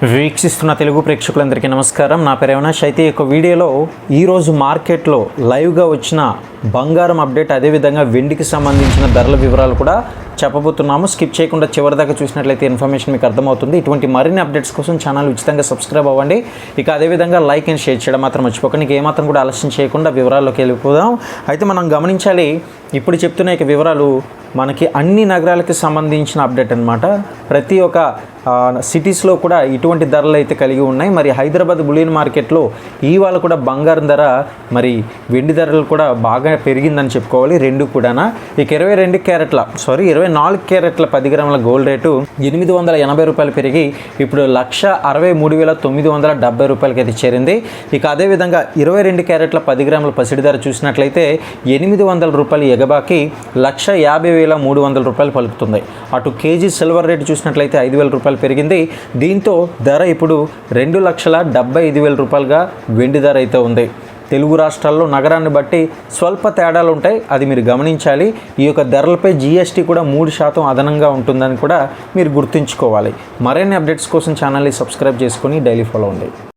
వీక్షిస్తున్న తెలుగు ప్రేక్షకులందరికీ నమస్కారం. నా పేరు అవినాష్. అయితే ఈ యొక్క వీడియోలో ఈరోజు మార్కెట్లో లైవ్గా వచ్చిన బంగారం అప్డేట్, అదేవిధంగా వెండికి సంబంధించిన ధరల వివరాలు కూడా చెప్పబోతున్నాము. స్కిప్ చేయకుండా చివరిదాకా చూసినట్లయితే ఇన్ఫర్మేషన్ మీకు అర్థమవుతుంది. ఇటువంటి మరిన్ని అప్డేట్స్ కోసం ఛానల్ ఉచితంగా సబ్స్క్రైబ్ అవ్వండి. ఇక అదేవిధంగా లైక్ అండ్ షేర్ చేయడం మాత్రం మర్చిపోకండి. ఏమాత్రం కూడా ఆలస్యం చేయకుండా వివరాల్లోకి వెళ్ళిపోదాం. అయితే మనం గమనించాలి, ఇప్పుడు చెప్తున్న ఈ వివరాలు మనకి అన్ని నగరాలకి సంబంధించిన అప్డేట్ అనమాట. ప్రతి ఒక్క సిటీస్లో కూడా ఇటువంటి ధరలు అయితే కలిగి ఉన్నాయి. మరి హైదరాబాద్ బులియన్ మార్కెట్లో ఇవాళ కూడా బంగారం ధర, మరి వెండి ధరలు కూడా బాగా పెరిగిందని చెప్పుకోవాలి, రెండు కూడా. ఇక 24 క్యారెట్ల 10 గ్రాముల గోల్డ్ రేటు 880 రూపాయలు పెరిగి ఇప్పుడు 1,63,970 రూపాయలకి అయితే చేరింది. ఇక అదేవిధంగా 22 క్యారెట్ల 10 గ్రాముల పసిడి ధర చూసినట్లయితే 800 రూపాయలు ఎగబాకి 1,50,300 రూపాయలు పలుకుతుంది. అటు కేజీ సిల్వర్ రేటు చూసినట్లయితే 5,000 రూపాయలు పెరిగింది. దీంతో ధర ఇప్పుడు 2,75,000 రూపాయలుగా వెండి ధర అయితే ఉంది. తెలుగు రాష్ట్రాల్లో నగరాన్ని బట్టి స్వల్ప తేడాలు ఉంటాయి, అది మీరు గమనించాలి. ఈ యొక్క ధరలపై GST కూడా 3% అదనంగా ఉంటుందని కూడా మీరు గుర్తుంచుకోవాలి. మరిన్ని అప్డేట్స్ కోసం ఛానల్ని సబ్స్క్రైబ్ చేసుకొని డైలీ ఫాలో అవ్వండి.